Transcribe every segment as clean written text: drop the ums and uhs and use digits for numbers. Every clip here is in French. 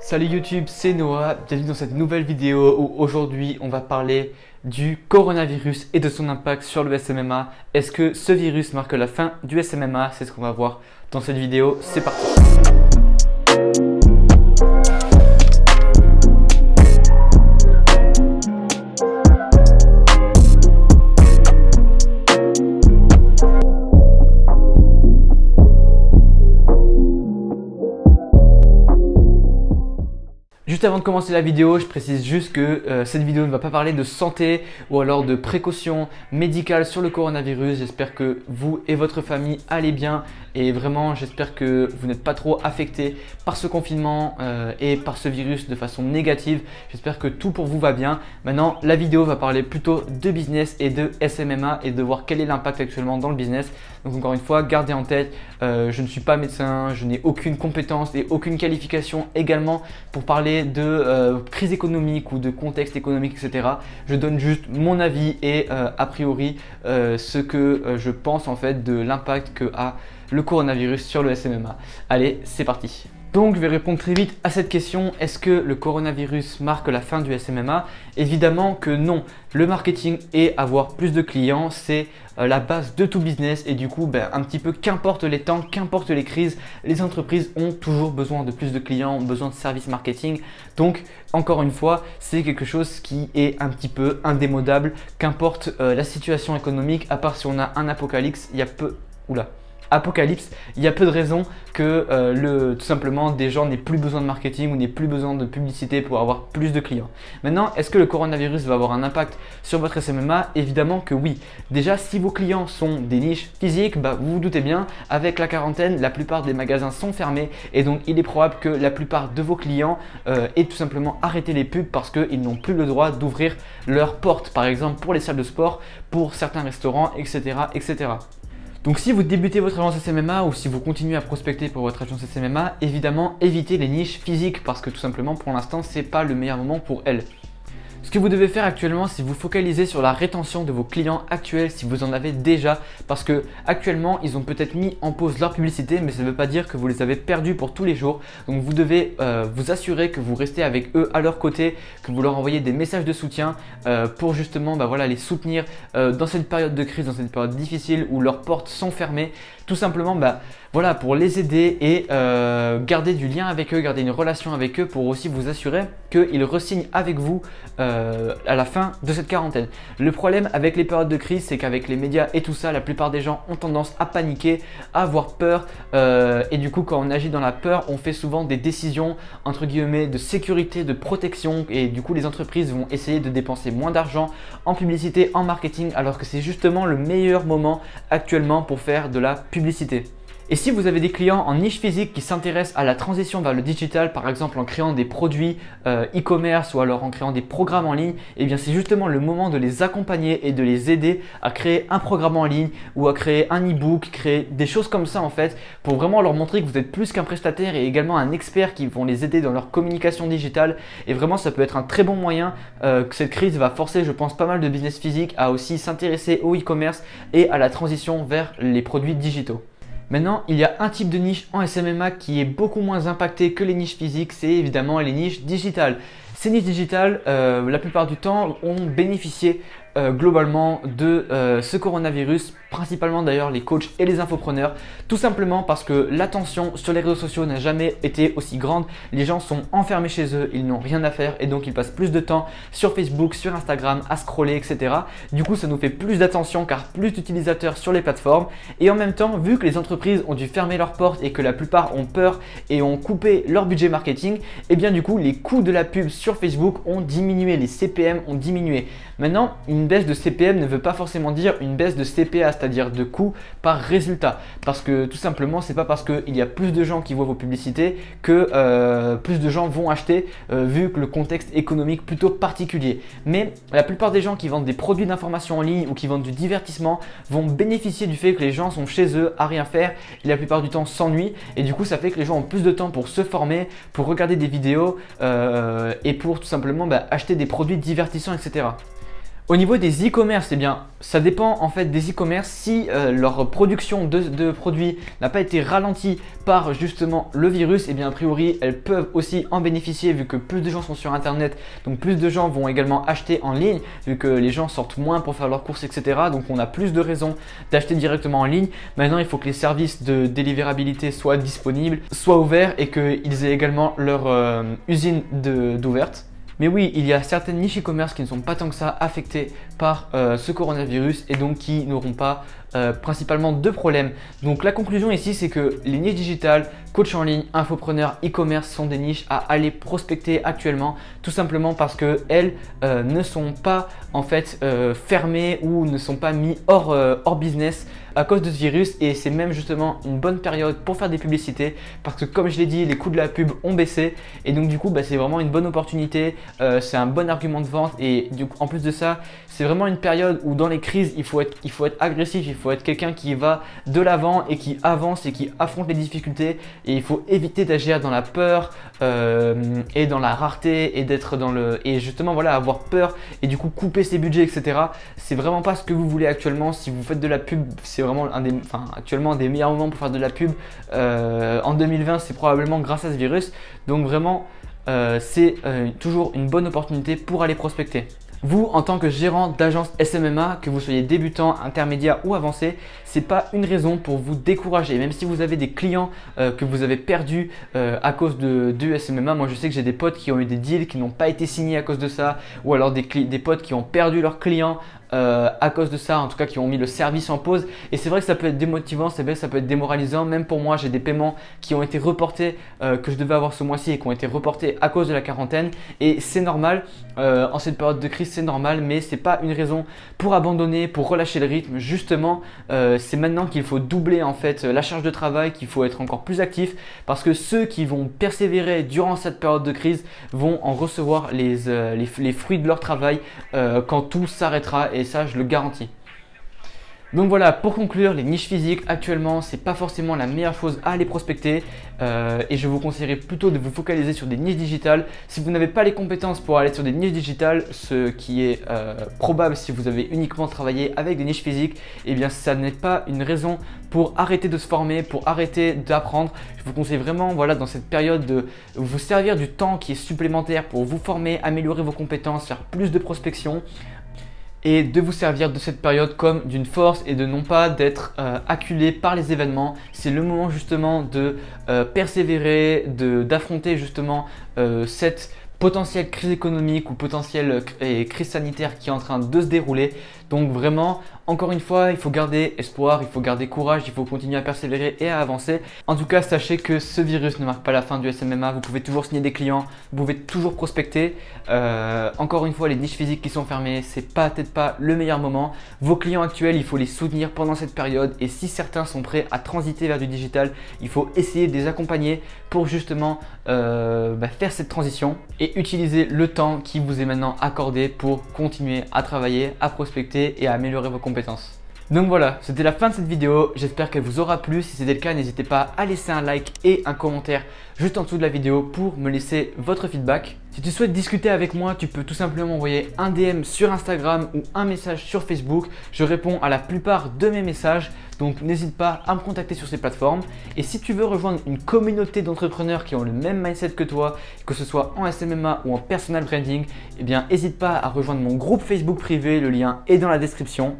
Salut YouTube, c'est Noah, bienvenue dans cette nouvelle vidéo où aujourd'hui on va parler du coronavirus et de son impact sur le SMMA. Est-ce que ce virus marque la fin du SMMA? C'est ce qu'on va voir dans cette vidéo, c'est parti. Juste avant de commencer la vidéo, je précise juste que cette vidéo ne va pas parler de santé ou alors de précautions médicales sur le coronavirus. J'espère que vous et votre famille allez bien et vraiment j'espère que vous n'êtes pas trop affectés par ce confinement et par ce virus de façon négative. J'espère que tout pour vous va bien. Maintenant, la vidéo va parler plutôt de business et de SMMA et de voir quel est l'impact actuellement dans le business. Donc encore une fois, gardez en tête, je ne suis pas médecin, je n'ai aucune compétence et aucune qualification également pour parler de crise économique ou de contexte économique, etc. Je donne juste mon avis et a priori ce que je pense en fait de l'impact que a le coronavirus sur le SMMA. Allez, c'est parti. Donc je vais répondre très vite à cette question, est-ce que le coronavirus marque la fin du SMMA? Évidemment que non. Le marketing et avoir plus de clients, c'est la base de tout business et du coup, un petit peu qu'importe les temps, qu'importe les crises, les entreprises ont toujours besoin de plus de clients, ont besoin de services marketing. Donc encore une fois, c'est quelque chose qui est un petit peu indémodable, qu'importe la situation économique, à part si on a un apocalypse, il y a peu… Apocalypse, il y a peu de raisons que tout simplement des gens n'aient plus besoin de marketing ou n'aient plus besoin de publicité pour avoir plus de clients. Maintenant, est-ce que le coronavirus va avoir un impact sur votre SMMA? Évidemment que oui. Déjà, si vos clients sont des niches physiques, vous vous doutez bien, avec la quarantaine, la plupart des magasins sont fermés et donc il est probable que la plupart de vos clients aient tout simplement arrêté les pubs parce qu'ils n'ont plus le droit d'ouvrir leurs portes, par exemple pour les salles de sport, pour certains restaurants, etc. etc. Donc si vous débutez votre agence SMMA ou si vous continuez à prospecter pour votre agence SMMA, évidemment évitez les niches physiques parce que tout simplement pour l'instant ce n'est pas le meilleur moment pour elles. Ce que vous devez faire actuellement, c'est vous focaliser sur la rétention de vos clients actuels si vous en avez déjà, parce que actuellement ils ont peut-être mis en pause leur publicité, mais ça ne veut pas dire que vous les avez perdus pour tous les jours. Donc vous devez vous assurer que vous restez avec eux à leur côté, que vous leur envoyez des messages de soutien pour justement les soutenir dans cette période de crise, dans cette période difficile où leurs portes sont fermées. Tout simplement pour les aider et garder du lien avec eux, garder une relation avec eux pour aussi vous assurer qu'ils re-signent avec vous à la fin de cette quarantaine. Le problème avec les périodes de crise, c'est qu'avec les médias et tout ça, la plupart des gens ont tendance à paniquer, à avoir peur et du coup quand on agit dans la peur, on fait souvent des décisions entre guillemets de sécurité, de protection et du coup les entreprises vont essayer de dépenser moins d'argent en publicité, en marketing alors que c'est justement le meilleur moment actuellement pour faire de la publicité. Et si vous avez des clients en niche physique qui s'intéressent à la transition vers le digital, par exemple en créant des produits e-commerce ou alors en créant des programmes en ligne, eh bien c'est justement le moment de les accompagner et de les aider à créer un programme en ligne ou à créer un e-book, créer des choses comme ça en fait, pour vraiment leur montrer que vous êtes plus qu'un prestataire et également un expert qui vont les aider dans leur communication digitale. Et vraiment ça peut être un très bon moyen que cette crise va forcer, je pense, pas mal de business physique à aussi s'intéresser au e-commerce et à la transition vers les produits digitaux. Maintenant, il y a un type de niche en SMMA qui est beaucoup moins impacté que les niches physiques, c'est évidemment les niches digitales. Ces niches digitales, la plupart du temps, ont bénéficié globalement de ce coronavirus, principalement d'ailleurs les coachs et les infopreneurs, tout simplement parce que l'attention sur les réseaux sociaux n'a jamais été aussi grande. Les gens sont enfermés chez eux, ils n'ont rien à faire et donc ils passent plus de temps sur Facebook, sur Instagram, à scroller, etc. Du coup, ça nous fait plus d'attention car plus d'utilisateurs sur les plateformes et en même temps, vu que les entreprises ont dû fermer leurs portes et que la plupart ont peur et ont coupé leur budget marketing, et bien du coup, les coûts de la pub sur Facebook ont diminué, les CPM ont diminué. Maintenant, une baisse de CPM ne veut pas forcément dire une baisse de CPA, c'est-à-dire de coût par résultat. Parce que tout simplement, c'est pas parce qu'il y a plus de gens qui voient vos publicités que plus de gens vont acheter vu que le contexte économique plutôt particulier. Mais la plupart des gens qui vendent des produits d'information en ligne ou qui vendent du divertissement vont bénéficier du fait que les gens sont chez eux à rien faire et la plupart du temps s'ennuient. Et du coup, ça fait que les gens ont plus de temps pour se former, pour regarder des vidéos et pour tout simplement acheter des produits divertissants, etc. Au niveau des e-commerce, eh bien, ça dépend en fait des e-commerce. Si leur production de produits n'a pas été ralentie par justement le virus, eh bien a priori elles peuvent aussi en bénéficier vu que plus de gens sont sur internet, donc plus de gens vont également acheter en ligne vu que les gens sortent moins pour faire leurs courses, etc. Donc on a plus de raisons d'acheter directement en ligne. Maintenant il faut que les services de délivrabilité soient disponibles, soient ouverts et qu'ils aient également leur usine d'ouverte. Mais oui, il y a certaines niches e-commerce qui ne sont pas tant que ça affectées par ce coronavirus et donc qui n'auront pas principalement de problèmes. Donc la conclusion ici, c'est que les niches digitales, coach en ligne, infopreneur, e-commerce sont des niches à aller prospecter actuellement, tout simplement parce qu'elles ne sont pas en fait fermées ou ne sont pas mis hors business à cause de ce virus, et c'est même justement une bonne période pour faire des publicités parce que comme je l'ai dit, les coûts de la pub ont baissé et donc du coup c'est vraiment une bonne opportunité, c'est un bon argument de vente et du coup, en plus de ça, c'est vraiment une période où dans les crises il faut être agressif, il faut être quelqu'un qui va de l'avant et qui avance et qui affronte les difficultés, et il faut éviter d'agir dans la peur et dans la rareté et d'être dans et justement voilà, avoir peur et du coup couper ses budgets, etc. C'est vraiment pas ce que vous voulez actuellement. Si vous faites de la pub, c'est vraiment actuellement un des meilleurs moments pour faire de la pub. En 2020, c'est probablement grâce à ce virus. Donc vraiment, c'est toujours une bonne opportunité pour aller prospecter. Vous, en tant que gérant d'agence SMMA, que vous soyez débutant, intermédiaire ou avancé, c'est pas une raison pour vous décourager. Même si vous avez des clients que vous avez perdus à cause de SMMA, moi je sais que j'ai des potes qui ont eu des deals qui n'ont pas été signés à cause de ça, ou alors des potes qui ont perdu leurs clients à cause de ça, en tout cas qui ont mis le service en pause. Et c'est vrai que ça peut être démotivant, c'est vrai que ça peut être démoralisant. Même pour moi, j'ai des paiements qui ont été reportés, que je devais avoir ce mois-ci et qui ont été reportés à cause de la quarantaine. Et c'est normal, en cette période de crise, c'est normal, mais c'est pas une raison pour abandonner, pour relâcher le rythme. Justement, c'est maintenant qu'il faut doubler en fait la charge de travail, qu'il faut être encore plus actif, parce que ceux qui vont persévérer durant cette période de crise vont en recevoir les fruits de leur travail quand tout s'arrêtera, et ça je le garantis. Donc voilà, pour conclure, les niches physiques actuellement, c'est pas forcément la meilleure chose à aller prospecter et je vous conseillerais plutôt de vous focaliser sur des niches digitales. Si vous n'avez pas les compétences pour aller sur des niches digitales, ce qui est probable si vous avez uniquement travaillé avec des niches physiques, eh bien ça n'est pas une raison pour arrêter de se former, pour arrêter d'apprendre. Je vous conseille vraiment, voilà, dans cette période de vous servir du temps qui est supplémentaire pour vous former, améliorer vos compétences, faire plus de prospection, et de vous servir de cette période comme d'une force et de non pas d'être acculé par les événements. C'est le moment justement de persévérer, d'affronter justement cette potentielle crise économique ou potentielle crise sanitaire qui est en train de se dérouler. Donc vraiment, encore une fois, il faut garder espoir, il faut garder courage, il faut continuer à persévérer et à avancer. En tout cas, sachez que ce virus ne marque pas la fin du SMMA. Vous pouvez toujours signer des clients, vous pouvez toujours prospecter. Encore une fois, les niches physiques qui sont fermées, c'est peut-être pas le meilleur moment. Vos clients actuels, il faut les soutenir pendant cette période, et si certains sont prêts à transiter vers du digital, il faut essayer de les accompagner pour justement faire cette transition et utiliser le temps qui vous est maintenant accordé pour continuer à travailler, à prospecter et à améliorer vos compétences. Donc voilà, c'était la fin de cette vidéo, j'espère qu'elle vous aura plu. Si c'était le cas, n'hésitez pas à laisser un like et un commentaire juste en dessous de la vidéo pour me laisser votre feedback. Si tu souhaites discuter avec moi, tu peux tout simplement envoyer un DM sur Instagram ou un message sur Facebook. Je réponds à la plupart de mes messages, donc n'hésite pas à me contacter sur ces plateformes. Et si tu veux rejoindre une communauté d'entrepreneurs qui ont le même mindset que toi, que ce soit en SMMA ou en personal branding, eh bien n'hésite pas à rejoindre mon groupe Facebook privé, le lien est dans la description.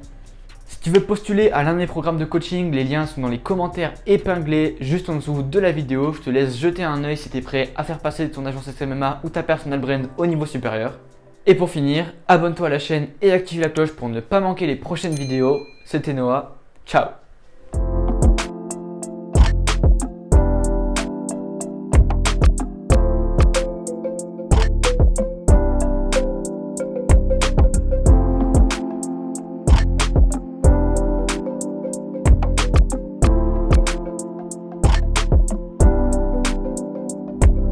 Si tu veux postuler à l'un de mes programmes de coaching, les liens sont dans les commentaires épinglés juste en dessous de la vidéo. Je te laisse jeter un œil si tu es prêt à faire passer ton agence SMMA ou ta personal brand au niveau supérieur. Et pour finir, abonne-toi à la chaîne et active la cloche pour ne pas manquer les prochaines vidéos. C'était Noah, ciao!